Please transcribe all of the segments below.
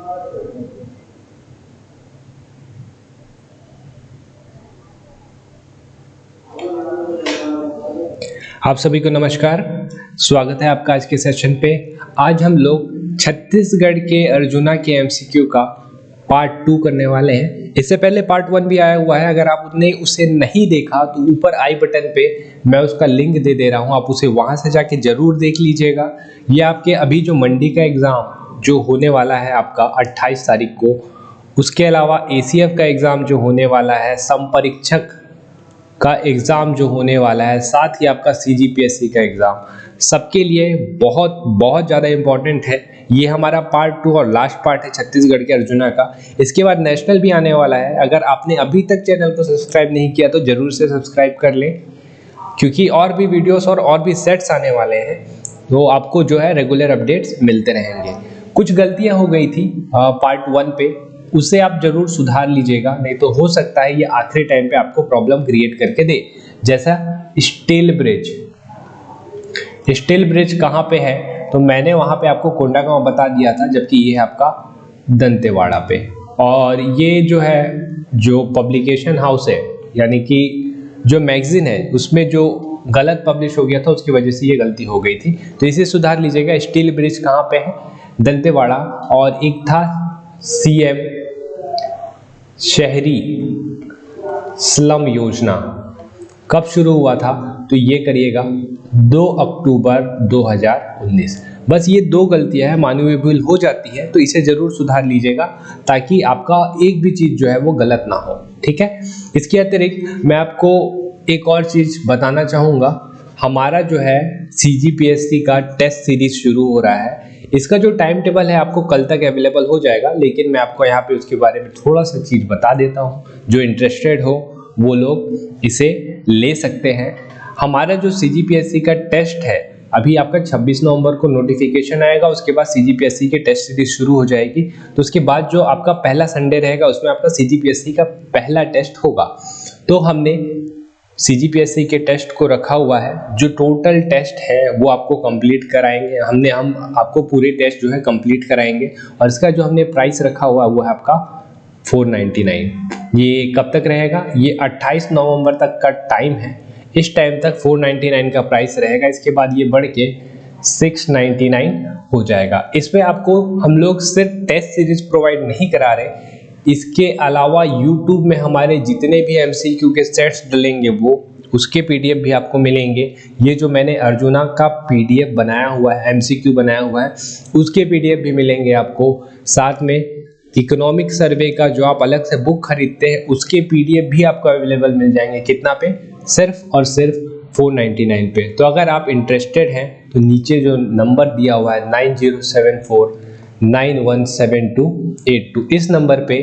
आप सभी को नमस्कार। स्वागत है आपका आज के सेशन पे। आज हम लोग छत्तीसगढ़ के अर्जुना के एमसीक्यू का पार्ट 2 करने वाले हैं। इससे पहले पार्ट 1 भी आया हुआ है, अगर आपने उसे नहीं देखा तो ऊपर आई बटन पे मैं उसका लिंक दे रहा हूं, आप उसे वहां से जाके जरूर देख लीजिएगा। ये आपके अभी जो मंडी का एग्जाम जो होने वाला है आपका 28 तारीख को, उसके अलावा एसीएफ का एग्जाम जो होने वाला है, संपरीक्षक का एग्ज़ाम जो होने वाला है, साथ ही आपका सीजीपीएससी का एग्ज़ाम, सबके लिए बहुत बहुत ज़्यादा इम्पोर्टेंट है। ये हमारा पार्ट 2 और लास्ट पार्ट है छत्तीसगढ़ के अर्जुना का। इसके बाद नेशनल भी आने वाला है। अगर आपने अभी तक चैनल को सब्सक्राइब नहीं किया तो ज़रूर से सब्सक्राइब कर लें, क्योंकि और भी वीडियोस और भी सेट्स आने वाले हैं, तो आपको जो है रेगुलर अपडेट्स मिलते रहेंगे। कुछ गलतियाँ हो गई थी पार्ट 1 पे, उसे आप जरूर सुधार लीजिएगा, नहीं तो हो सकता है ये आखिरी टाइम पे आपको प्रॉब्लम क्रिएट करके दे। जैसा स्टील ब्रिज कहाँ पे है, तो मैंने वहां पे आपको कोंडागांव बता दिया था, जबकि ये है आपका दंतेवाड़ा पे। और ये जो है जो पब्लिकेशन हाउस है, यानी कि जो मैगजीन है, उसमें जो गलत पब्लिश हो गया था उसकी वजह से ये गलती हो गई थी, तो इसे सुधार लीजिएगा। स्टील ब्रिज कहाँ पे है, दंतेवाड़ा। और एक था सीएम शहरी स्लम योजना, कब शुरू हुआ था, तो ये करिएगा 2 अक्टूबर 2019। बस ये 2 गलतियां हैं, मानवीय भूल हो जाती है, तो इसे जरूर सुधार लीजिएगा ताकि आपका एक भी चीज जो है वो गलत ना हो, ठीक है। इसके अतिरिक्त मैं आपको एक और चीज बताना चाहूंगा। हमारा जो है सीजीपीएससी का टेस्ट सीरीज शुरू हो रहा है। इसका जो टाइम टेबल है आपको कल तक अवेलेबल हो जाएगा, लेकिन मैं आपको यहाँ पे उसके बारे में थोड़ा सा चीज बता देता हूँ। जो इंटरेस्टेड हो वो लोग इसे ले सकते हैं। हमारा जो सीजीपीएससी का टेस्ट है, अभी आपका 26 नवंबर को नोटिफिकेशन आएगा, उसके बाद सीजीपीएससी की टेस्ट सीरीज शुरू हो जाएगी। तो उसके बाद जो आपका पहला संडे रहेगा उसमें आपका सीजीपीएससी का पहला टेस्ट होगा। तो हमने सीजीपीएससी के टेस्ट को रखा हुआ है, जो टोटल टेस्ट है वो आपको कंप्लीट कराएंगे। हम आपको पूरे टेस्ट जो है कंप्लीट कराएंगे, और इसका जो हमने प्राइस रखा हुआ है वो है आपका 499। ये कब तक रहेगा, ये 28 नवंबर तक का टाइम है। इस टाइम तक 499 का प्राइस रहेगा, इसके बाद ये बढ़ के 699 हो जाएगा। इसमें आपको हम लोग सिर्फ टेस्ट सीरीज प्रोवाइड नहीं करा रहे, इसके अलावा YouTube में हमारे जितने भी MCQ के सेट्स डलेंगे वो उसके PDF भी आपको मिलेंगे। ये जो मैंने अर्जुना का PDF बनाया हुआ है, MCQ बनाया हुआ है, उसके PDF भी मिलेंगे आपको। साथ में इकोनॉमिक सर्वे का जो आप अलग से बुक खरीदते हैं उसके PDF भी आपको अवेलेबल मिल जाएंगे। कितना पे, सिर्फ और सिर्फ 499 पे। तो अगर आप इंटरेस्टेड हैं तो नीचे जो नंबर दिया हुआ है 9074917282, इस नंबर पे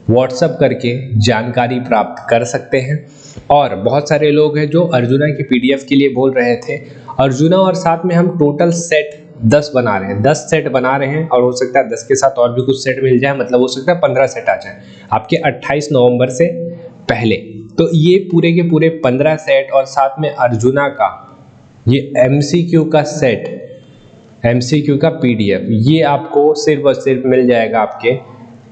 व्हाट्सएप करके जानकारी प्राप्त कर सकते हैं। और बहुत सारे लोग हैं जो अर्जुना के PDF के लिए बोल रहे थे। अर्जुना और साथ में हम टोटल सेट 10 बना रहे हैं, 10 सेट बना रहे हैं, और हो सकता है 10 के साथ और भी कुछ सेट मिल जाए, मतलब हो सकता है 15 सेट आ जाए आपके 28 नवंबर से पहले। तो ये पूरे के पूरे 15 सेट और साथ में अर्जुना का ये MCQ का सेट, MCQ का PDF, ये आपको सिर्फ और सिर्फ मिल जाएगा आपके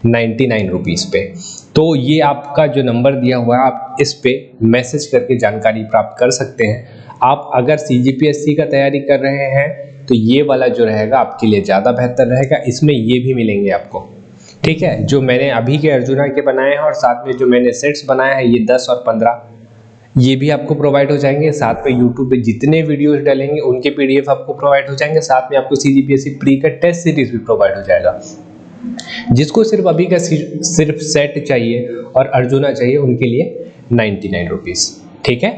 99 रुपीज़ पे। तो ये आपका जो नंबर दिया हुआ है, आप इस पे मैसेज करके जानकारी प्राप्त कर सकते हैं। आप अगर CGPSC का तैयारी कर रहे हैं तो ये वाला जो रहेगा आपके लिए ज़्यादा बेहतर रहेगा, इसमें ये भी मिलेंगे आपको, ठीक है। जो मैंने अभी के अर्जुना के बनाए हैं और साथ में जो मैंने सेट्स बनाए हैं, ये 10 और 15, ये भी आपको प्रोवाइड हो जाएंगे। साथ में YouTube पे जितने वीडियोस डालेंगे उनके PDF आपको प्रोवाइड हो जाएंगे। साथ में आपको CGPSC प्री का टेस्ट सीरीज भी प्रोवाइड हो जाएगा। जिसको सिर्फ अभी का सिर्फ सेट चाहिए और अर्जुना चाहिए, उनके लिए 99 रुपीज़, ठीक है।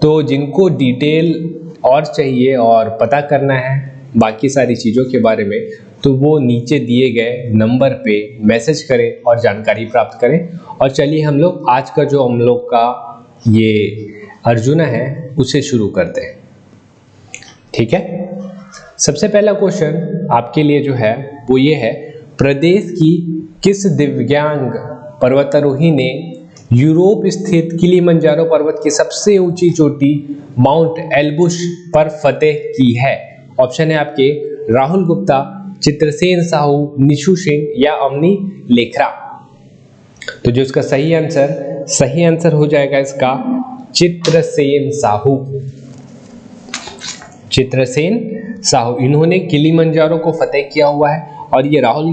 तो जिनको डिटेल और चाहिए और पता करना है बाकी सारी चीज़ों के बारे में, तो वो नीचे दिए गए नंबर पे मैसेज करें और जानकारी प्राप्त करें। और चलिए हम लोग आज का जो हम लोग का ये अर्जुना है उसे शुरू करते हैं, ठीक है। सबसे पहला क्वेश्चन आपके लिए जो है वो ये है, प्रदेश की किस दिव्यांग पर्वतारोही ने यूरोप स्थित किलिमंजारो पर्वत की सबसे ऊंची चोटी माउंट एल्ब्रुस पर फतेह की है? ऑप्शन है आपके राहुल गुप्ता, चित्रसेन साहू, निशु सेन या अवनी लेखरा। तो जो इसका सही आंसर हो जाएगा इसका चित्रसेन साहू। चित्रसेन साहू, इन्होंने किलिमंजारो को फतेह किया हुआ है। और ये राहुल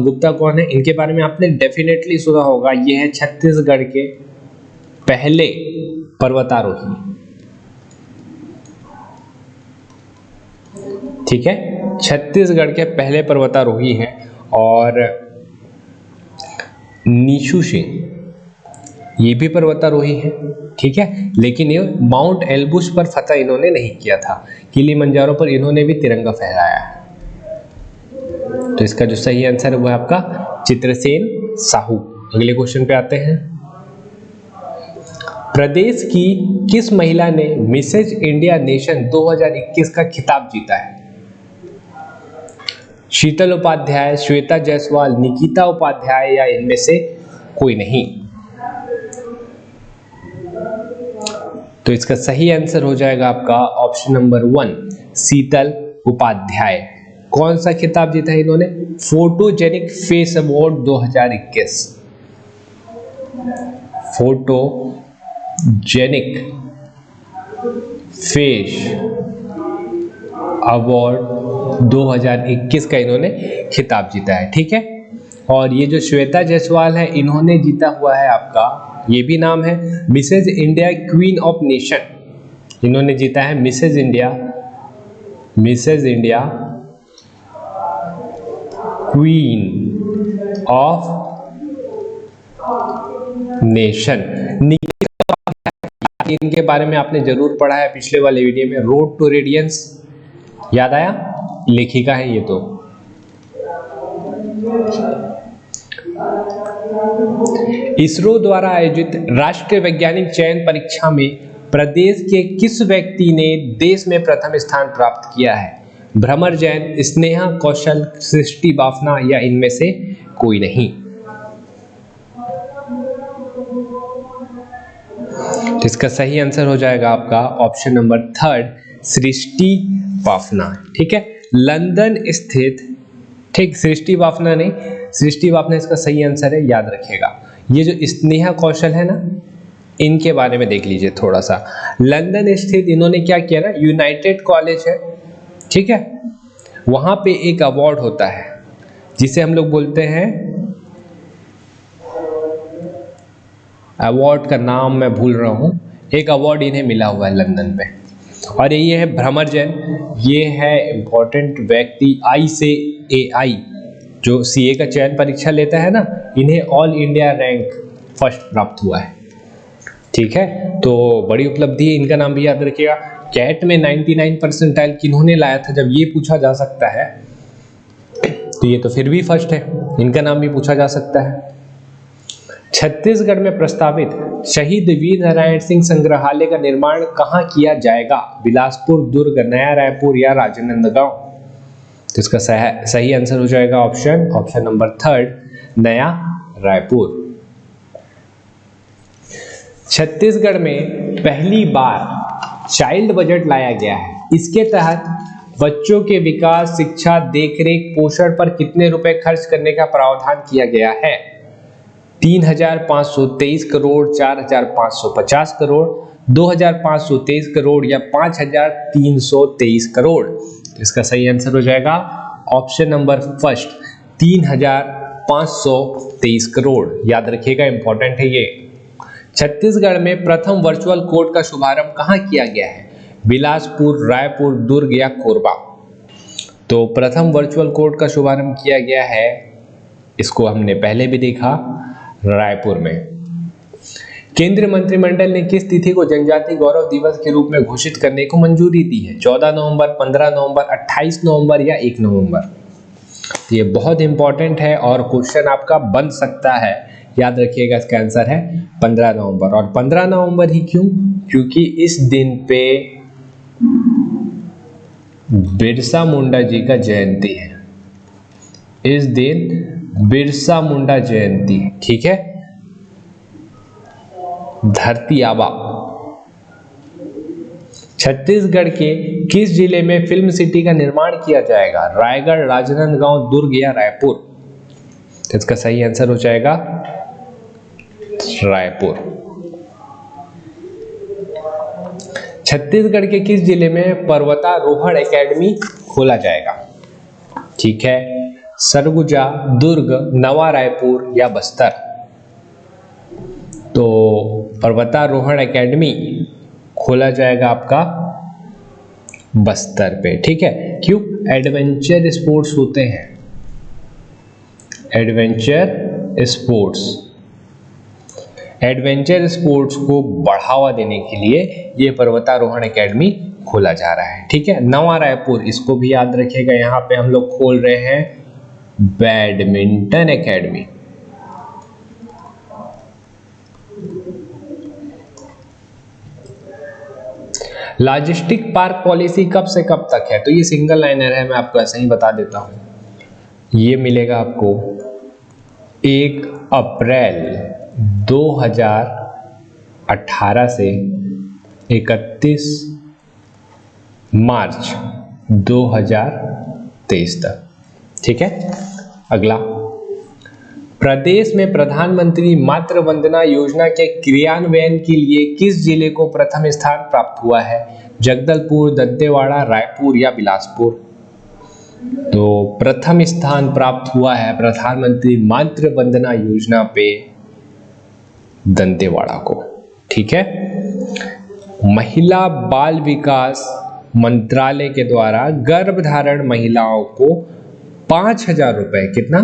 गुप्ता कौन है, इनके बारे में आपने डेफिनेटली सुना होगा। ये है छत्तीसगढ़ के पहले पर्वतारोही, ठीक है, छत्तीसगढ़ के पहले पर्वतारोही हैं। और निशु सेन ये भी पर्वतारोही है, ठीक है, लेकिन ये माउंट एल्ब्रुस पर फतह इन्होंने नहीं किया था। किलिमंजारो पर इन्होंने भी तिरंगा फहराया है। तो इसका जो सही आंसर है वो है आपका चित्रसेन साहू। अगले क्वेश्चन पे आते हैं। प्रदेश की किस महिला ने मिसेज इंडिया नेशन 2021 का खिताब जीता है? शीतल उपाध्याय, श्वेता जायसवाल, निकिता उपाध्याय या इनमें से कोई नहीं। तो इसका सही आंसर हो जाएगा आपका ऑप्शन नंबर 1 शीतल उपाध्याय। कौन सा खिताब जीता है इन्होंने? Photogenic face award 2021। Photogenic face award 2021 का इन्होंने खिताब जीता है, ठीक है। और ये जो श्वेता जायसवाल है, इन्होंने जीता हुआ है आपका, ये भी नाम है Mrs India queen of nation. इन्होंने जीता है Mrs India queen of nation. इनके बारे में आपने जरूर पढ़ा है पिछले वाले वीडियो में, रोड टू रेडियंस, याद आया? लेखिका है ये। तो इसरो द्वारा आयोजित राष्ट्रीय वैज्ञानिक चयन परीक्षा में प्रदेश के किस व्यक्ति ने देश में प्रथम स्थान प्राप्त किया है? भ्रमर जैन, स्नेहा कौशल, सृष्टि बाफना या इनमें से कोई नहीं। तो इसका सही आंसर हो जाएगा आपका ऑप्शन नंबर 3 सृष्टि बाफना, ठीक है, लंदन स्थित, ठीक, सृष्टि बाफना नहीं, सृष्टि बाफना इसका सही आंसर है, याद रखिएगा। ये जो स्नेहा कौशल है ना, इनके बारे में देख लीजिए थोड़ा सा। लंदन स्थित इन्होंने क्या किया ना, यूनाइटेड कॉलेज है, ठीक है, वहां पे एक अवार्ड होता है जिसे हम लोग बोलते हैं, अवार्ड का नाम मैं भूल रहा हूं, एक अवार्ड इन्हें मिला हुआ है लंदन में। और ये है भ्रमर जैन, ये है इंपॉर्टेंट व्यक्ति ICAI जो CA का चयन परीक्षा लेता है ना, इन्हें ऑल इंडिया रैंक फर्स्ट प्राप्त हुआ है, ठीक है। तो बड़ी उपलब्धि है, इनका नाम भी याद रखिएगा। कैट में 99 परसेंटाइल किन्होंने लाया था, जब ये पूछा जा सकता है तो ये तो फिर भी फर्स्ट है, इनका नाम भी पूछा जा सकता है। छत्तीसगढ़ में प्रस्तावित शहीद वीर नारायण सिंह संग्रहालय का निर्माण कहाँ किया जाएगा? बिलासपुर, दुर्ग, नया रायपुर या राजनांदगांव? तो इसका सही आंसर हो जाएगा ऑप्शन नंबर 3 नया रायपुर। छत्तीसगढ़ में पहली बार चाइल्ड बजट लाया गया है। इसके तहत बच्चों के विकास, शिक्षा, देखरेख, पोषण पर कितने रुपए खर्च करने का प्रावधान किया गया है? 3,523 करोड़, 4,550 करोड़, 2,523 करोड़ या 5,323 करोड़? इसका सही आंसर हो जाएगा ऑप्शन नंबर 1 3,523 करोड़। याद रखिएगा, इंपॉर्टेंट है ये। छत्तीसगढ़ में प्रथम वर्चुअल कोर्ट का शुभारंभ कहाँ किया गया है? बिलासपुर, रायपुर, दुर्ग या कोरबा? तो प्रथम वर्चुअल कोर्ट का शुभारंभ किया गया है, इसको हमने पहले भी देखा, रायपुर में। केंद्रीय मंत्रिमंडल ने किस तिथि को जनजातीय गौरव दिवस के रूप में घोषित करने को मंजूरी दी है? 14 नवंबर, 15 नवंबर, 28 नवंबर या 1 नवंबर? तो ये बहुत इंपॉर्टेंट है और क्वेश्चन आपका बन सकता है, याद रखिएगा। इसका आंसर है 15 नवंबर। और 15 नवंबर ही क्यों? क्योंकि इस दिन पे बिरसा मुंडा जी का जयंती है, इस दिन बिरसा मुंडा जयंती, ठीक है। धरती आबा, छत्तीसगढ़ के किस जिले में फिल्म सिटी का निर्माण किया जाएगा? रायगढ़, राजनांदगांव, दुर्ग या रायपुर? तो इसका सही आंसर हो जाएगा रायपुर। छत्तीसगढ़ के किस जिले में पर्वतारोहण एकेडमी खोला जाएगा? ठीक है, सरगुजा, दुर्ग, नवा रायपुर या बस्तर? तो पर्वतारोहण एकेडमी खोला जाएगा आपका बस्तर पे। ठीक है, क्यों? एडवेंचर स्पोर्ट्स होते हैं, एडवेंचर स्पोर्ट्स। एडवेंचर स्पोर्ट्स को बढ़ावा देने के लिए ये पर्वतारोहण एकेडमी खोला जा रहा है। ठीक है, नवा रायपुर, इसको भी याद रखिएगा, यहाँ पे हम लोग खोल रहे हैं badminton academy. Logistic park policy कब से कब तक है? तो ये सिंगल लाइनर है, मैं आपको ऐसे ही बता देता हूं। ये मिलेगा आपको 1 अप्रैल 2018 से 31 मार्च 2023 तक। ठीक है, अगला, प्रदेश में प्रधानमंत्री मातृ वंदना योजना के क्रियान्वयन के लिए किस जिले को प्रथम स्थान प्राप्त हुआ है? जगदलपुर, दंतेवाड़ा, रायपुर या बिलासपुर? तो प्रथम स्थान प्राप्त हुआ है प्रधानमंत्री मातृ वंदना योजना पे दंतेवाड़ा को। ठीक है, महिला बाल विकास मंत्रालय के द्वारा गर्भधारण महिलाओं को 5,000 रुपए, कितना?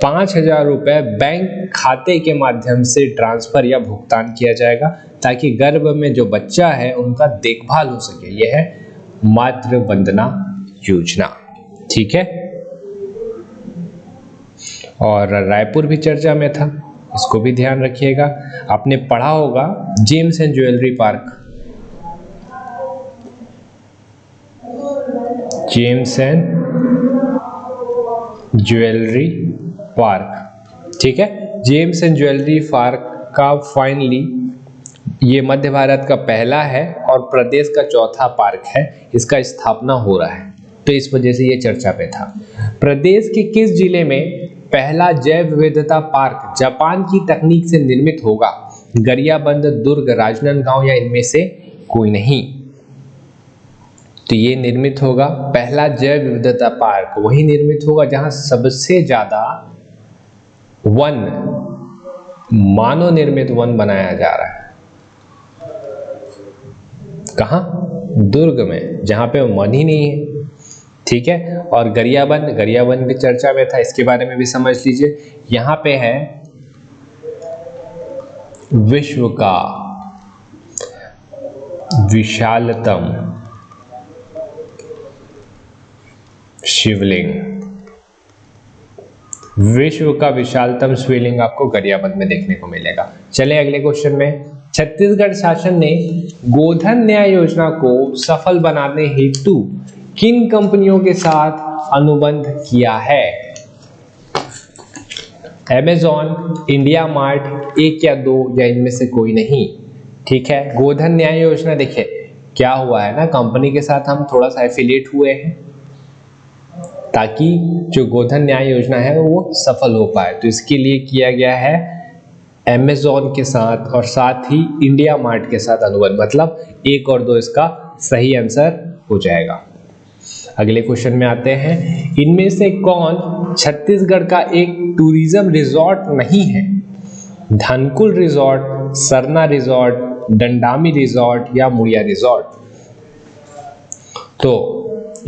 5,000 रुपए बैंक खाते के माध्यम से ट्रांसफर या भुगतान किया जाएगा ताकि गर्भ में जो बच्चा है उनका देखभाल हो सके। यह है मातृ वंदना योजना। ठीक है, और रायपुर भी चर्चा में था, इसको भी ध्यान रखिएगा। आपने पढ़ा होगा James and jewellery park, James and jewellery park. ठीक है, जेम्स एंड ज्वेलरी पार्क का फाइनली ये मध्य भारत का पहला है और प्रदेश का चौथा पार्क है, इसका स्थापना हो रहा है, तो इस वजह से ये चर्चा पे था। प्रदेश के किस जिले में पहला जैव विविधता पार्क जापान की तकनीक से निर्मित होगा? गरियाबंद, दुर्ग, राजनांदगांव या इनमें से कोई नहीं? तो ये निर्मित होगा, पहला जैव विविधता पार्क वही निर्मित होगा जहां सबसे ज्यादा वन, मानव निर्मित वन बनाया जा रहा है। कहां? दुर्ग में, जहां पे वन ही नहीं है। ठीक है, और गरियाबंद भी चर्चा में था, इसके बारे में भी समझ लीजिए। यहां पे है विश्व का विशालतम शिवलिंग, विश्व का विशालतम शिवलिंग आपको गरियाबंद में देखने को मिलेगा। चलें अगले क्वेश्चन में। छत्तीसगढ़ शासन ने गोधन न्याय योजना को सफल बनाने हेतु किन कंपनियों के साथ अनुबंध किया है? अमेजॉन, इंडिया मार्ट, एक या दो या इनमें से कोई नहीं? ठीक है, गोधन न्याय योजना, देखिए क्या हुआ है ना, कंपनी के साथ हम थोड़ा सा एफिलिएट हुए हैं ताकि जो गोधन न्याय योजना है वो सफल हो पाए, तो इसके लिए किया गया है अमेजॉन के साथ और साथ ही इंडिया मार्ट के साथ अनुबंध, मतलब 1 और 2 इसका सही आंसर हो जाएगा। अगले क्वेश्चन में आते हैं, इनमें से कौन छत्तीसगढ़ का एक टूरिज्म रिजॉर्ट नहीं है? Dhankul resort, Sarna resort, Dandami resort या मुड़िया रिजॉर्ट? तो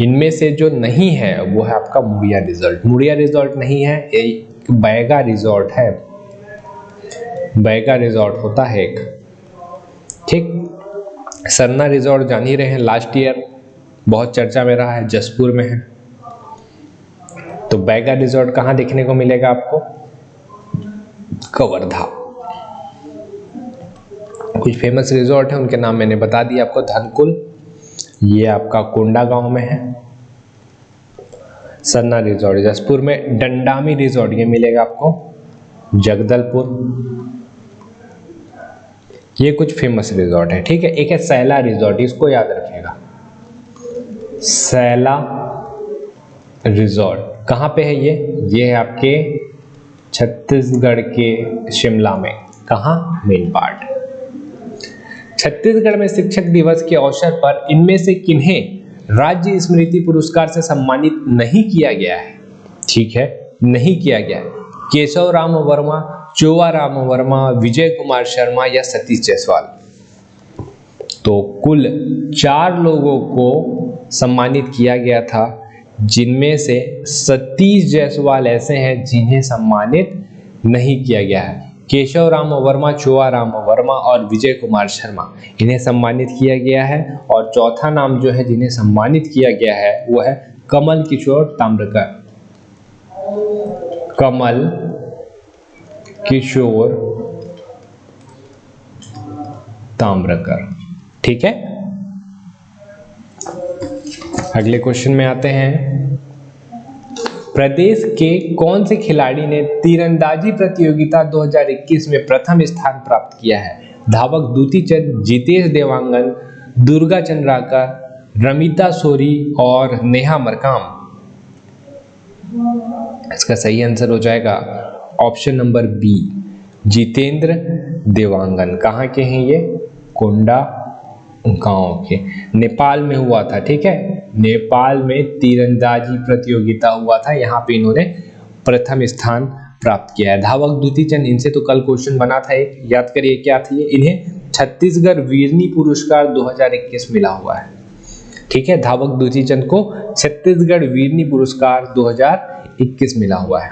इनमें से जो नहीं है वो है आपका मुड़िया रिजॉर्ट। मुड़िया रिजॉर्ट नहीं है, एक बैगा रिजॉर्ट है, बैगा रिजॉर्ट होता है एक। ठीक, सरना रिजॉर्ट जान ही रहे हैं, लास्ट ईयर बहुत चर्चा में रहा है, जसपुर में है। तो बैगा रिजॉर्ट कहाँ देखने को मिलेगा आपको? कवर्धा। कुछ फेमस रिजॉर्ट है, उनके नाम मैंने बता दिया आपको। धनकुल ये आपका कोंडागांव में है, सरना रिजॉर्ट जसपुर में, डंडामी रिजॉर्ट ये मिलेगा आपको जगदलपुर, ये कुछ फेमस रिजॉर्ट है, ठीक है। एक है सैला रिजॉर्ट, इसको याद रखिएगा, सैला रिजॉर्ट कहाँ पे है ये है आपके छत्तीसगढ़ के शिमला में। कहाँ? Main part. छत्तीसगढ़ में शिक्षक दिवस के अवसर पर इनमें से किन्हें राज्य स्मृति पुरस्कार से सम्मानित नहीं किया गया है? ठीक है, नहीं किया गया है। केशव राम वर्मा, चोवा राम वर्मा, विजय कुमार शर्मा या सतीश जायसवाल। तो कुल 4 लोगों को सम्मानित किया गया था, जिनमें से सतीश जायसवाल ऐसे हैं जिन्हें सम्मानित नहीं किया गया है। केशव राम वर्मा, चोवा राम वर्मा और विजय कुमार शर्मा, इन्हें सम्मानित किया गया है। और चौथा नाम जो है जिन्हें सम्मानित किया गया है वो है कमल किशोर ताम्रकर। कमल किशोर ताम्रकर, ठीक है। अगले क्वेश्चन में आते हैं। प्रदेश के कौन से खिलाड़ी ने तीरंदाजी प्रतियोगिता 2021 में प्रथम स्थान प्राप्त किया है? धावक द्युति चंद, जितेश देवांगन, दुर्गा चंद्राकर, रमिता सोरी और नेहा मरकाम। इसका सही आंसर हो जाएगा option number B, Jitendra Dewangan. कहाँ के हैं ये? कोंडा गांव के, नेपाल में हुआ था, ठीक है। नेपाल में तीरंदाजी प्रतियोगिता हुआ था, यहाँ पे इन्होंने प्रथम स्थान प्राप्त किया है। धावक द्युति चंद, इनसे तो कल क्वेश्चन बना था एक, याद करिए क्या थी ये? इन्हें छत्तीसगढ़ वीरनी पुरस्कार 2021 मिला हुआ है, ठीक है। धावक द्युति चंद को छत्तीसगढ़ वीरनी पुरस्कार 2021 मिला हुआ है।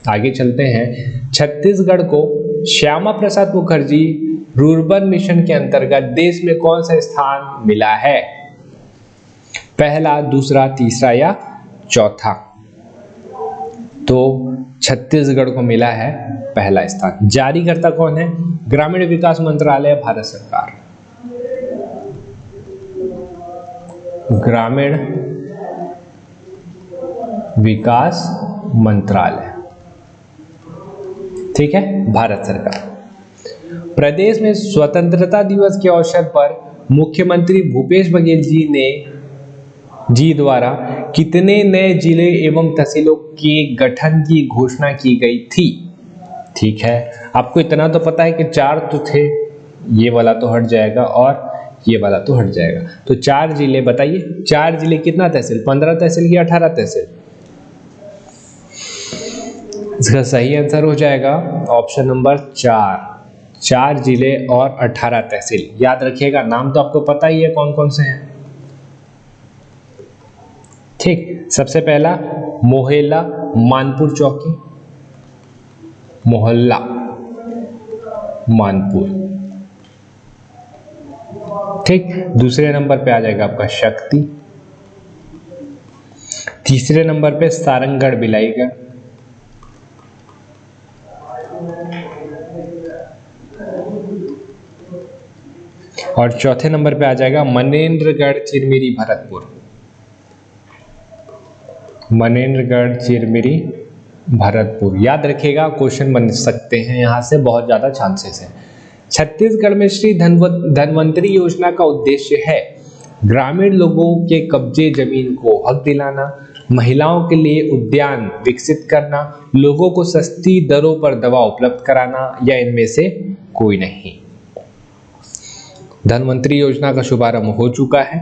आगे चलते हैं। छत्तीसगढ़ को श्यामा प्रसाद मुखर्जी रूर्बन मिशन के अंतर्गत देश में कौन सा स्थान मिला है? पहला, दूसरा, तीसरा या चौथा? तो छत्तीसगढ़ को मिला है पहला स्थान। जारीकर्ता कौन है? ग्रामीण विकास मंत्रालय, भारत सरकार। ग्रामीण विकास मंत्रालय, ठीक है, भारत सरकार। प्रदेश में स्वतंत्रता दिवस के अवसर पर मुख्यमंत्री भूपेश बघेल जी द्वारा कितने नए जिले एवं तहसीलों के गठन की घोषणा की गई थी? ठीक है, आपको इतना तो पता है कि 4 तो थे, ये वाला तो हट जाएगा और ये वाला तो हट जाएगा। तो 4 जिले बताइए, 4 जिले कितना तहसील? 15 तहसील या 18 तहसील? इसका सही आंसर हो जाएगा ऑप्शन नंबर 4 जिले और 18 तहसील। याद रखिएगा, नाम तो आपको पता ही है कौन कौन से हैं, ठीक। सबसे पहला मोहल्ला मानपुर चौकी, मोहल्ला मानपुर, ठीक। दूसरे नंबर पे आ जाएगा आपका शक्ति, तीसरे नंबर पे सारंगढ़ बिलाईगढ़, और चौथे नंबर पे आ जाएगा मनेन्द्रगढ़ चिरमिरी भरतपुर, मनेन्द्रगढ़ चिरमिरी भरतपुर। याद रखिएगा, क्वेश्चन बन सकते हैं यहाँ से, बहुत ज्यादा चांसेस है। छत्तीसगढ़ में श्री धनवंतरी योजना का उद्देश्य है ग्रामीण लोगों के कब्जे जमीन को हक दिलाना, महिलाओं के लिए उद्यान विकसित करना, लोगों को सस्ती दरों पर दवा उपलब्ध कराना, या इनमें से कोई नहीं। धनवंतरी योजना का शुभारंभ हो चुका है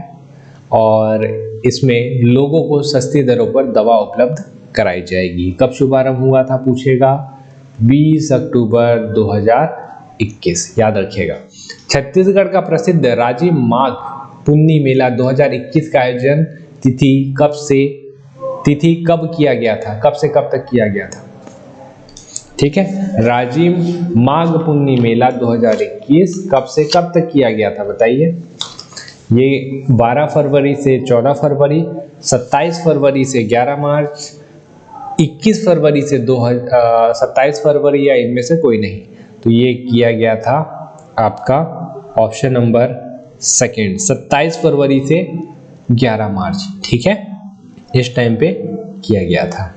और इसमें लोगों को सस्ती दरों पर दवा उपलब्ध कराई जाएगी। कब शुभारंभ हुआ था पूछेगा? 20 अक्टूबर 2021। याद रखिएगा। छत्तीसगढ़ का प्रसिद्ध राजिम माघ पुन्नी मेला 2021 का आयोजन तिथि कब किया गया था? कब से कब तक किया गया था? ठीक है, राजिम माघ पुन्नी मेला 2021 कब से कब तक किया गया था बताइए? ये 12 फरवरी से 14 फरवरी, 27 फरवरी से 11 मार्च, 21 फरवरी से 27 फरवरी, या इनमें से कोई नहीं। तो ये किया गया था आपका ऑप्शन नंबर सेकंड, 27 फरवरी से 11 मार्च। ठीक है, इस टाइम पे किया गया था।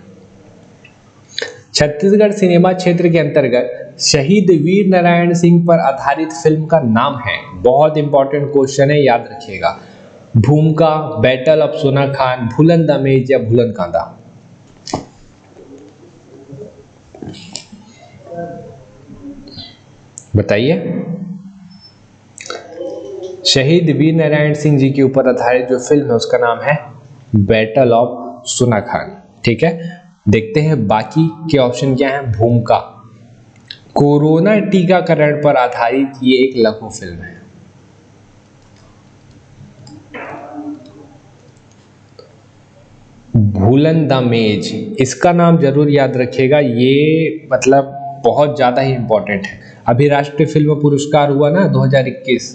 छत्तीसगढ़ सिनेमा क्षेत्र के अंतर्गत शहीद वीर नारायण सिंह पर आधारित फिल्म का नाम है? बहुत इंपॉर्टेंट क्वेश्चन है, याद रखिएगा। भूमिका, बैटल ऑफ सोना खान, भूलन द मेज या भूलन कांदा? बताइए। शहीद वीर नारायण सिंह जी के ऊपर आधारित जो फिल्म है उसका नाम है बैटल ऑफ सोना खान। ठीक है, देखते हैं बाकी के ऑप्शन क्या है। भूमिका, कोरोना टीकाकरण पर आधारित ये एक लघु फिल्म है। भूलन द मेज, इसका नाम जरूर याद रखिएगा, ये मतलब बहुत ज्यादा ही इंपॉर्टेंट है। अभी राष्ट्रीय फिल्म पुरस्कार हुआ ना 2021,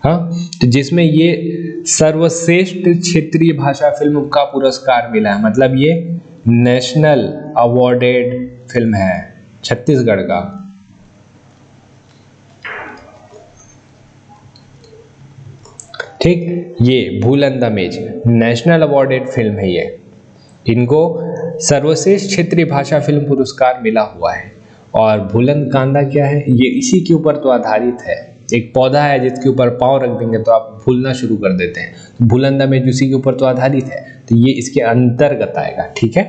हाँ, तो जिसमें ये सर्वश्रेष्ठ क्षेत्रीय भाषा फिल्म का पुरस्कार मिला है, मतलब ये नेशनल अवॉर्डेड फिल्म है छत्तीसगढ़ का। ठीक, ये भूलन द मेज नेशनल अवॉर्डेड फिल्म है ये, इनको सर्वश्रेष्ठ क्षेत्रीय भाषा फिल्म पुरस्कार मिला हुआ है। और भूलन कांदा क्या है, ये इसी के ऊपर तो आधारित है, एक पौधा है जिसके ऊपर पाँव रख देंगे तो आप भूलना शुरू कर देते हैं, तो भूलन द मेज उसी के ऊपर तो आधारित है, तो ये इसके अंतर्गत आएगा। ठीक है,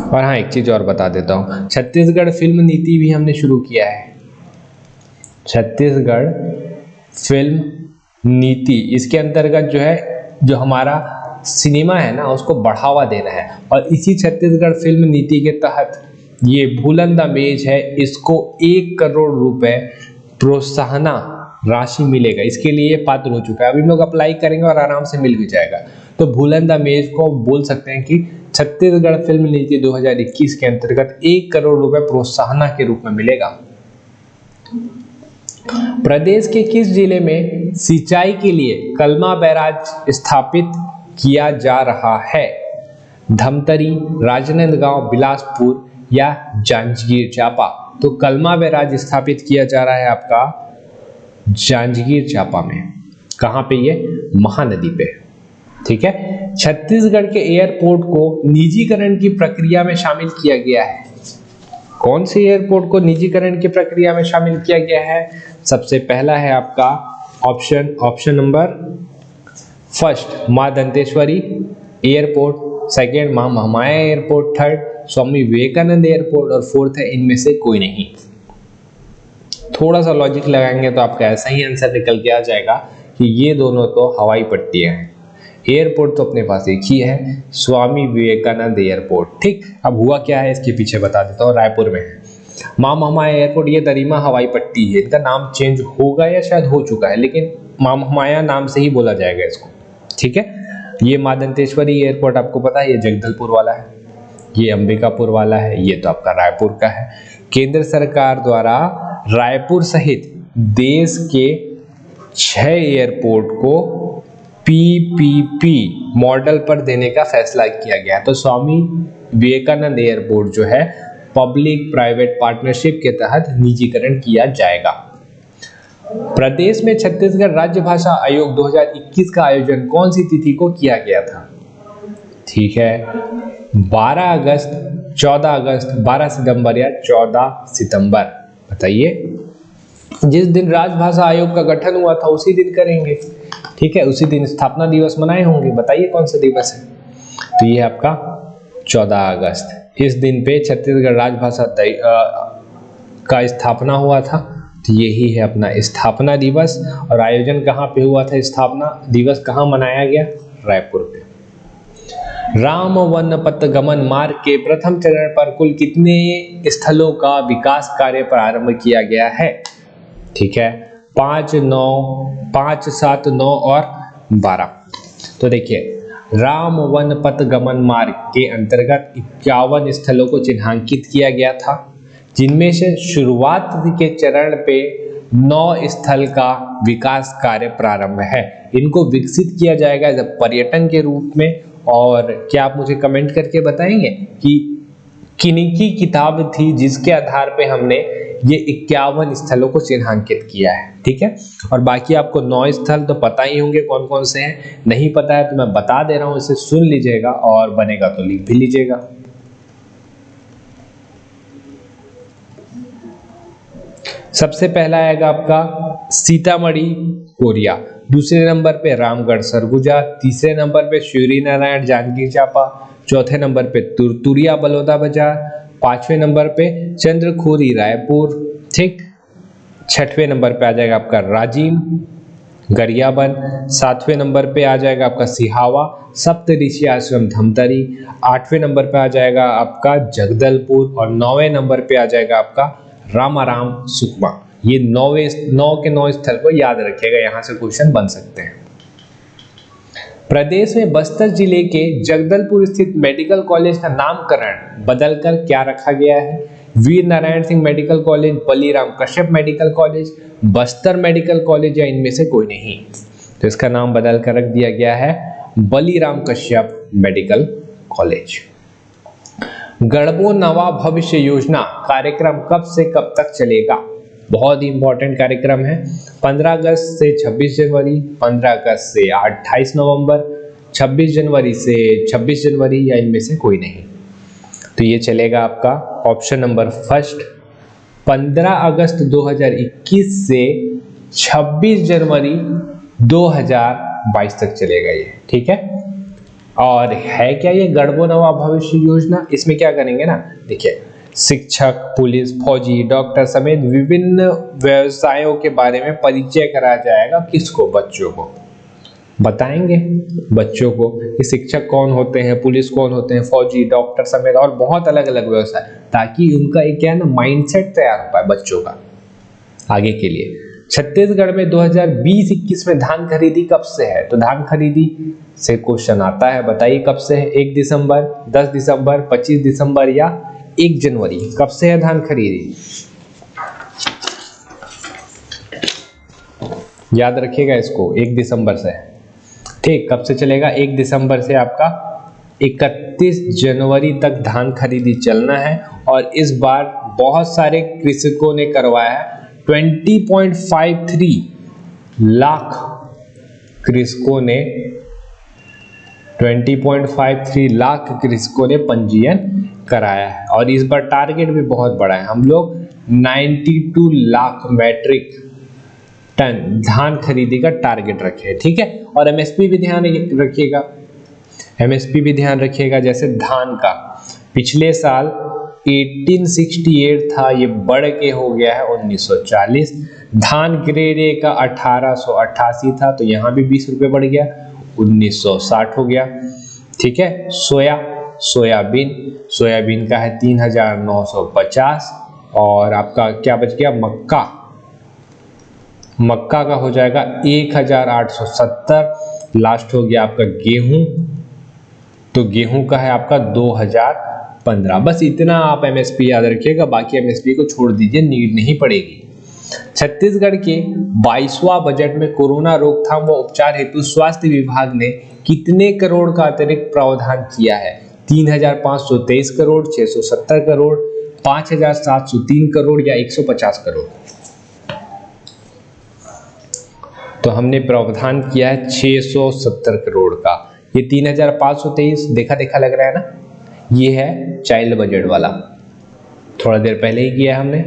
और हाँ एक चीज और बता देता हूँ, छत्तीसगढ़ फिल्म नीति भी हमने शुरू किया है। छत्तीसगढ़ फिल्म नीति, इसके अंतर्गत जो है, जो हमारा सिनेमा है ना उसको बढ़ावा देना है, और इसी छत्तीसगढ़ फिल्म नीति के तहत ये भूलन द मेज है, इसको 1 करोड़ रुपए प्रोत्साहन राशि मिलेगा, इसके लिए ये पात्र हो चुका है। अभी हम लोग अप्लाई करेंगे और आराम से मिल भी जाएगा। तो भूलन द मेज को बोल सकते हैं कि छत्तीसगढ़ फिल्म नीति 2021 के अंतर्गत 1 करोड़ रुपए प्रोत्साहन के रूप में मिलेगा। प्रदेश के किस जिले में सिंचाई के लिए कलमा बैराज स्थापित किया जा रहा है? धमतरी, राजनांदगांव, बिलासपुर या जांजगीर चांपा? तो कलमा बैराज स्थापित किया जा रहा है आपका जांजगीर चांपा में। कहां पे? ये महानदी पे। ठीक है, छत्तीसगढ़ के एयरपोर्ट को निजीकरण की प्रक्रिया में शामिल किया गया है। कौन से एयरपोर्ट को निजीकरण की प्रक्रिया में शामिल किया गया है? सबसे पहला है आपका ऑप्शन नंबर फर्स्ट मां दंतेश्वरी एयरपोर्ट, सेकेंड मां Mahamaya airport, third Swami Vivekananda airport और फोर्थ है इनमें से कोई नहीं। थोड़ा सा लॉजिक लगाएंगे तो आपका ऐसा ही आंसर निकल के आ जाएगा कि ये दोनों तो हवाई पट्टियां हैं। एयरपोर्ट तो अपने पास एक ही है, स्वामी विवेकानंद एयरपोर्ट। ठीक, अब हुआ क्या है इसके पीछे बता देता हूँ। रायपुर में है मां महामाया एयरपोर्ट, ये दरिमा हवाई पट्टी है, इनका नाम चेंज होगा या शायद हो चुका है, लेकिन मां महामाया नाम से ही बोला जाएगा इसको। ठीक है, ये मां दंतेश्वरी एयरपोर्ट आपको पता है, ये जगदलपुर वाला है, ये अंबिकापुर वाला है, ये तो आपका रायपुर का है। केंद्र सरकार द्वारा रायपुर सहित देश के 6 एयरपोर्ट को पीपीपी मॉडल पर देने का फैसला किया गया। तो स्वामी विवेकानंद एयरपोर्ट जो है पब्लिक प्राइवेट पार्टनरशिप के तहत निजीकरण किया जाएगा। प्रदेश में छत्तीसगढ़ राज्य भाषा आयोग 2021 का आयोजन कौन सी तिथि को किया गया था? ठीक है, 12 अगस्त, 14 अगस्त, 12 सितंबर या 14 सितंबर? बताइए। जिस दिन राजभाषा आयोग का गठन हुआ था उसी दिन करेंगे। ठीक है, उसी दिन स्थापना दिवस मनाए होंगे, बताइए कौन सा दिवस है? तो ये आपका 14 अगस्त। इस दिन पे छत्तीसगढ़ राजभाषा का स्थापना हुआ था, तो यही है अपना स्थापना दिवस। और आयोजन कहाँ पे हुआ था? स्थापना दिवस कहाँ मनाया गया? रायपुर पे। राम वन पथ गमन मार्ग के प्रथम चरण पर कुल कितने स्थलों का विकास कार्य प्रारंभ किया गया है? ठीक है, 5, 9, 5, 7, 9 और 12। तो देखिए, राम वन पथ गमन मार्ग के अंतर्गत 51 स्थलों को चिन्हांकित किया गया था, जिनमें से शुरुआत के चरण पे 9 स्थल का विकास कार्य प्रारंभ है। इनको विकसित किया जाएगा जब पर्यटन के रूप में। और क्या आप मुझे कमेंट करके बताएंगे कि किनकी किताब थी जिसके आधार पे हमने ये 51 स्थलों को चिन्हांकित किया है? ठीक है, और बाकी आपको 9 स्थल तो पता ही होंगे कौन कौन से हैं। नहीं पता है तो मैं बता दे रहा हूं, इसे सुन लीजिएगा और बनेगा तो लिख भी लीजिएगा। सबसे पहला आएगा आपका सीतामढ़ी कोरिया, दूसरे नंबर पे रामगढ़ सरगुजा, तीसरे नंबर पे शिवरी नारायण जांजगीर चांपा, चौथे नंबर पे तुरतुरिया बलौदा बाजार, पांचवें नंबर पे चंद्रखुरी रायपुर, ठीक। छठवें नंबर पे आ जाएगा आपका राजिम गरियाबंद, सातवें नंबर पे आ जाएगा आपका सिहावा, सप्तऋषि आश्रम धमतरी, आठवें नंबर पे आ जाएगा आपका जगदलपुर और नौवें नंबर पे आ जाएगा आपका रामाराम सुकमा। ये नौ के 9 स्थल को याद रखिएगा, यहाँ से क्वेश्चन बन सकते हैं। प्रदेश में बस्तर जिले के जगदलपुर स्थित मेडिकल कॉलेज का नामकरण बदलकर क्या रखा गया है? Veer Narayan Singh medical college, Baliram Kashyap medical college, Bastar medical college या इनमें से कोई नहीं। तो इसका नाम बदल कर रख दिया गया है बलीराम कश्यप मेडिकल कॉलेज। गढ़बो नवा भविष्य योजना कार्यक्रम कब से कब तक चलेगा? बहुत ही इंपॉर्टेंट कार्यक्रम है। 15 अगस्त से 26 जनवरी, 15 अगस्त से 28 नवंबर, 26 जनवरी से 26 जनवरी या इनमें से कोई नहीं। तो ये चलेगा आपका ऑप्शन नंबर फर्स्ट, 15 अगस्त 2021 से 26 जनवरी 2022 तक चलेगा ये, ठीक है। और है क्या ये गढ़बो नवा भविष्य योजना? इसमें क्या करेंगे ना, देखिए शिक्षक, पुलिस, फौजी, डॉक्टर समेत विभिन्न व्यवसायों के बारे में परिचय कराया जाएगा। किसको? बच्चों को बताएंगे, बच्चों को कि शिक्षक कौन होते हैं, पुलिस कौन होते हैं, फौजी, डॉक्टर समेत और बहुत अलग अलग व्यवसाय, ताकि उनका एक क्या है ना माइंडसेट तैयार हो पाए बच्चों का आगे के लिए। छत्तीसगढ़ में 2020-21 में धान खरीदी कब से है? तो धान खरीदी से क्वेश्चन आता है, बताइए कब से है? 1 दिसंबर, 10 दिसंबर, 25 दिसंबर या 1 जनवरी? कब से है धान खरीदी? याद रखिएगा इसको, 1 दिसंबर से, ठीक। कब से चलेगा? 1 दिसंबर से आपका 31 जनवरी तक धान खरीदी चलना है। और इस बार बहुत सारे कृषकों ने करवाया है, 20.53 लाख कृषकों ने 20.53 लाख कृषकों ने पंजीयन कराया है। और इस बार टारगेट भी बहुत बड़ा है, हम लोग 92 लाख मैट्रिक टन धान खरीदी का टारगेट रखे हैं, ठीक है। और एमएसपी भी ध्यान रखिएगा, एमएसपी भी ध्यान रखिएगा। जैसे धान का पिछले साल 1868 था, ये बढ़ के हो गया है 1940। धान ग्रेड ए का 1888 था, तो यहाँ भी 20 रुपये बढ़ गया, 1960 हो गया, ठीक है। सोयाबीन का है 3950। और आपका क्या बच गया? मक्का का हो जाएगा 1870। लास्ट हो गया आपका गेहूं, तो गेहूं का है आपका 2015। बस इतना आप एमएसपी याद रखिएगा, बाकी एमएसपी को छोड़ दीजिए, नीड नहीं पड़ेगी। छत्तीसगढ़ के 22वां बजट में कोरोना रोकथाम व उपचार हेतु स्वास्थ्य विभाग ने कितने करोड़ का अतिरिक्त प्रावधान किया है? 3523 करोड़, 670 करोड़, 5703 करोड़ या 150 करोड़? तो हमने प्रावधान किया है 670 करोड़ का। ये 3523 देखा लग रहा है ना, ये है चाइल्ड बजट वाला, थोड़ा देर पहले ही किया है हमने,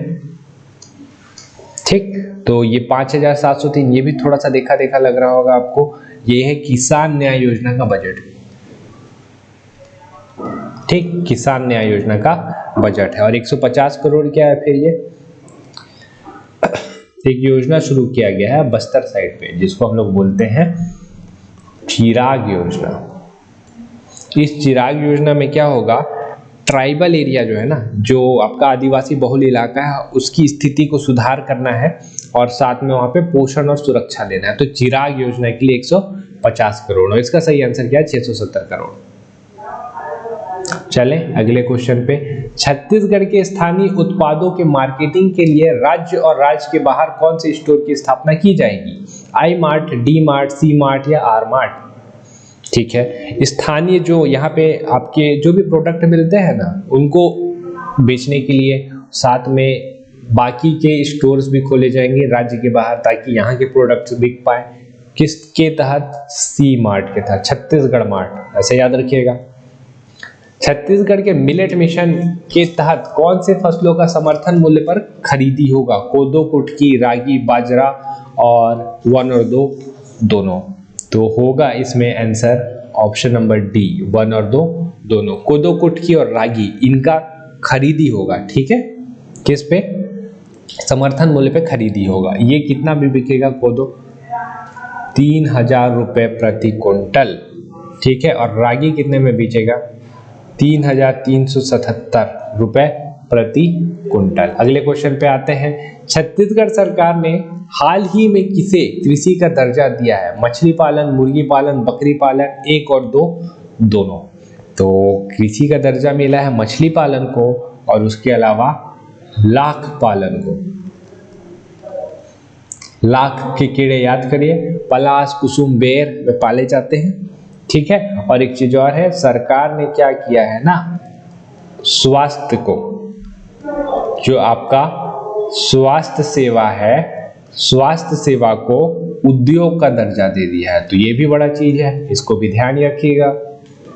ठीक। तो ये 5703 ये भी थोड़ा सा देखा लग रहा होगा आपको, ये है किसान न्याय योजना का बजट, ठीक। किसान न्याय योजना का बजट है। और 150 करोड़ क्या है फिर? ये एक योजना शुरू किया गया है बस्तर साइड पे, जिसको हम लोग बोलते हैं चिराग योजना। इस चिराग योजना में क्या होगा, ट्राइबल एरिया जो है ना, जो आपका आदिवासी बहुल इलाका है, उसकी स्थिति को सुधार करना है और साथ में वहां पे पोषण और सुरक्षा देना है। तो चिराग योजना के लिए 150 करोड़, और इसका सही आंसर क्या है? 670 करोड़। चले अगले क्वेश्चन पे। छत्तीसगढ़ के स्थानीय उत्पादों के मार्केटिंग के लिए राज्य और राज्य के बाहर कौन से स्टोर की स्थापना की जाएगी? आई मार्ट, डी मार्ट, सी मार्ट या आर मार्ट? ठीक है, स्थानीय जो यहाँ पे आपके जो भी प्रोडक्ट मिलते हैं ना, उनको बेचने के लिए साथ में बाकी के स्टोर्स भी खोले जाएंगे राज्य के बाहर, ताकि यहाँ के प्रोडक्ट्स बिक पाए। किसके तहत? सी मार्ट के तहत, छत्तीसगढ़ मार्ट, ऐसे याद रखिएगा। छत्तीसगढ़ के मिलेट मिशन के तहत कौन से फसलों का समर्थन मूल्य पर खरीदी होगा? कोदो, कुटकी, रागी, बाजरा और 1 और 2 दोनों। तो होगा इसमें आंसर ऑप्शन नंबर डी, 1 और 2 दोनों। कोदो, कुटकी और रागी इनका खरीदी होगा, ठीक है। किस पे? समर्थन मूल्य पे खरीदी होगा। ये कितना भी बिकेगा कोदो? 3000 रुपए प्रति क्विंटल, ठीक है। और रागी कितने में बेचेगा? 3377 रुपए प्रति क्विंटल। अगले क्वेश्चन पे आते हैं। छत्तीसगढ़ सरकार ने हाल ही में किसे कृषि का दर्जा दिया है? मछली पालन, मुर्गी पालन, बकरी पालन, 1 और 2 दोनों। तो कृषि का दर्जा मिला है मछली पालन को और उसके अलावा लाख पालन को। लाख के कीड़े याद करिए, पलाश, कुसुम, बेर में पाले जाते हैं, ठीक है। और एक चीज और है, सरकार ने क्या किया है ना, स्वास्थ्य को, जो आपका स्वास्थ्य सेवा है, स्वास्थ्य सेवा को उद्योग का दर्जा दे दिया है। तो ये भी बड़ा चीज है, इसको भी ध्यान रखिएगा।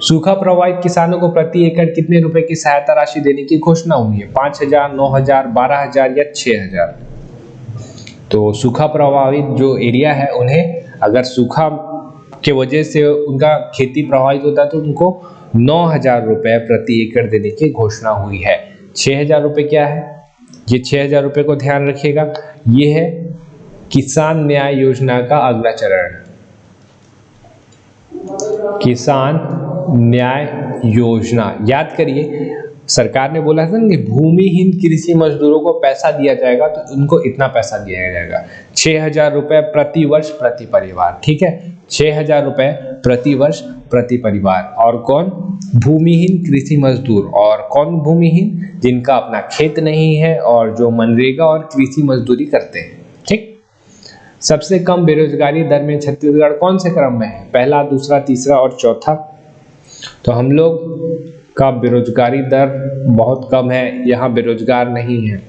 सूखा प्रभावित किसानों को प्रति एकड़ कितने रुपए की सहायता राशि देने की घोषणा हुई है? 5000, 9000, 12000 या 6000? तो सूखा प्रभावित जो एरिया है उन्हें, अगर सूखा के वजह से उनका खेती प्रभावित होता है तो उनको 9000 रुपए प्रति एकड़ देने की घोषणा हुई है। 6000 रुपए क्या है? ये 6000 रुपए को ध्यान रखिएगा, ये है किसान न्याय योजना का अगला चरण। किसान न्याय योजना याद करिए, सरकार ने बोला था ना कि भूमिहीन कृषि मजदूरों को पैसा दिया जाएगा, तो उनको इतना पैसा दिया जाएगा, 6000 रुपए प्रति वर्ष प्रति परिवार, ठीक है। 6000 रुपए प्रति वर्ष प्रति परिवार। और कौन? भूमिहीन कृषि मजदूर। और कौन भूमिहीन? जिनका अपना खेत नहीं है और जो मनरेगा और कृषि मजदूरी करते हैं, ठीक। सबसे कम बेरोजगारी दर में छत्तीसगढ़ कौन से क्रम में है? पहला, दूसरा, तीसरा और चौथा? तो हम लोग का बेरोजगारी दर बहुत कम है, यहाँ बेरोजगार नहीं है,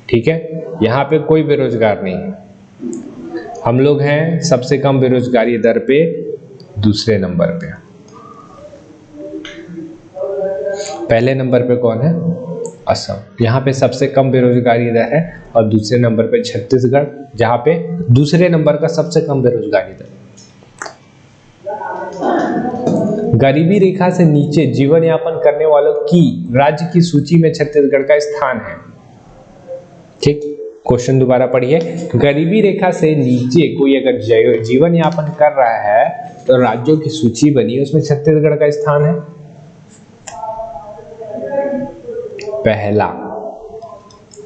ठीक है। यहाँ पे कोई बेरोजगार नहीं है, हम लोग हैं सबसे कम बेरोजगारी दर पे दूसरे नंबर पे। पहले नंबर पे कौन है? असम। यहाँ पे सबसे कम बेरोजगारी दर है और दूसरे नंबर पे छत्तीसगढ़, जहाँ पे दूसरे नंबर का सबसे कम बेरोजगारी दर। गरीबी रेखा से नीचे जीवन यापन करने वालों की राज्य की सूची में छत्तीसगढ़ का स्थान है, ठीक। क्वेश्चन दोबारा पढ़िए। गरीबी रेखा से नीचे कोई अगर जीवन यापन कर रहा है तो राज्यों की सूची बनी है, उसमें छत्तीसगढ़ का स्थान है पहला,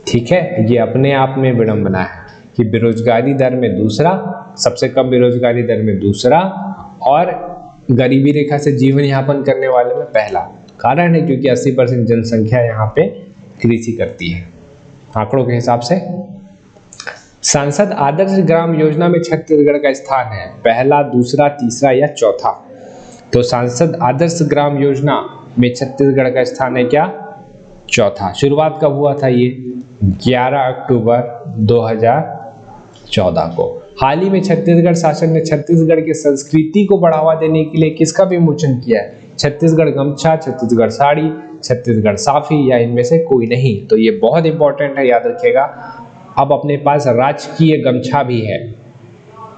ठीक है। ये अपने आप में विडंबना है कि बेरोजगारी दर में दूसरा, सबसे कम बेरोजगारी दर में दूसरा, और गरीबी रेखा से जीवन यापन करने वाले में पहला। कारण है क्योंकि 80% जनसंख्या यहाँ पे कृषि करती है आंकड़ों के हिसाब से। सांसद आदर्श ग्राम योजना में छत्तीसगढ़ का स्थान है पहला, दूसरा, तीसरा या चौथा? तो सांसद आदर्श ग्राम योजना में छत्तीसगढ़ का स्थान है क्या? चौथा। शुरुआत कब हुआ था ये? 11 अक्टूबर 2014 को। हाल ही में छत्तीसगढ़ शासन ने छत्तीसगढ़ की संस्कृति को बढ़ावा देने के लिए किसका विमोचन किया है? छत्तीसगढ़ गमछा, छत्तीसगढ़ साड़ी, छत्तीसगढ़ साफी या इनमें से कोई नहीं? तो ये बहुत इंपॉर्टेंट है, याद रखिएगा। अब अपने पास राजकीय गमछा भी है,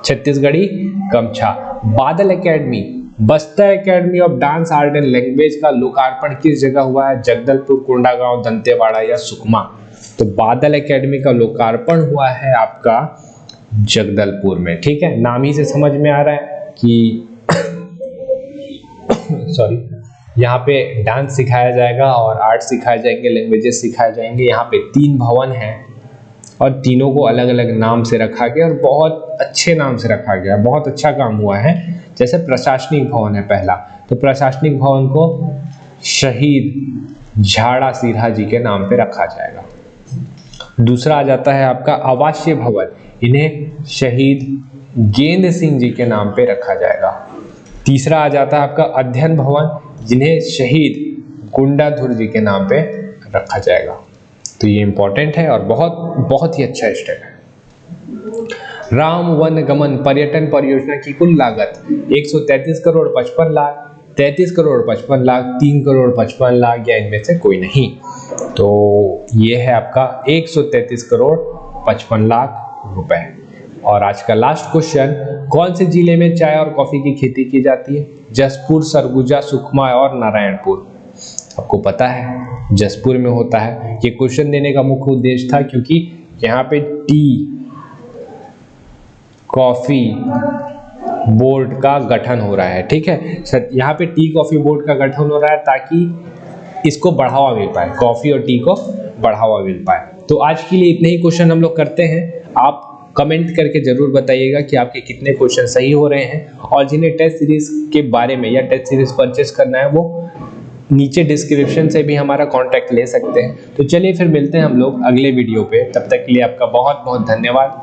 छत्तीसगढ़ी गमछा। बादल academy, Bastar academy of dance art and language का लोकार्पण किस जगह हुआ है? जगदलपुर, कोंडागांव, दंतेवाड़ा या सुकमा? तो बादल एकेडमी का लोकार्पण हुआ है आपका जगदलपुर में, ठीक है। नाम ही से समझ में आ रहा है कि सॉरी, यहाँ पे डांस सिखाया जाएगा और आर्ट सिखाए जाएंगे, लैंग्वेजेस सिखाए जाएंगे। यहाँ पे 3 भवन हैं और तीनों को अलग अलग नाम से रखा गया और बहुत अच्छे नाम से रखा गया, बहुत अच्छा काम हुआ है। जैसे प्रशासनिक भवन है पहला, तो प्रशासनिक भवन को शहीद झाड़ा सिन्हा जी के नाम पे रखा जाएगा। दूसरा आ जाता है आपका आवासीय भवन, इन्हें शहीद गेंद सिंह जी के नाम पे रखा जाएगा। तीसरा आ जाता है आपका अध्ययन भवन, जिन्हें शहीद गुंडाधुर जी के नाम पे रखा जाएगा। तो ये इंपॉर्टेंट है और बहुत ही अच्छा स्टेप है। राम वन गमन पर्यटन परियोजना की कुल लागत 133 करोड़ 55 लाख, 33 करोड़ 55 लाख, 3 करोड़ 55 लाख या इनमें से कोई नहीं। तो ये है आपका 133 करोड़ 55 लाख रुपए। और आज का लास्ट क्वेश्चन, कौन से जिले में चाय और कॉफी की खेती की जाती है? जसपुर, सरगुजा, सुकमा और नारायणपुर। आपको पता है जसपुर में होता है। ये क्वेश्चन देने का मुख्य उद्देश्य था क्योंकि यहाँ पे टी कॉफी बोर्ड का गठन हो रहा है, ठीक है। यहाँ पे टी कॉफी बोर्ड का गठन हो रहा है ताकि इसको बढ़ावा मिल पाए, कॉफी और टी को बढ़ावा मिल पाए। तो आज के लिए इतने ही क्वेश्चन हम लोग करते हैं। आप कमेंट करके जरूर बताइएगा कि आपके कितने क्वेश्चन सही हो रहे हैं, और जिन्हें टेस्ट सीरीज के बारे में या टेस्ट सीरीज परचेस करना है वो नीचे डिस्क्रिप्शन से भी हमारा कांटेक्ट ले सकते हैं। तो चलिए फिर मिलते हैं हम लोग अगले वीडियो पे। तब तक के लिए आपका बहुत बहुत धन्यवाद।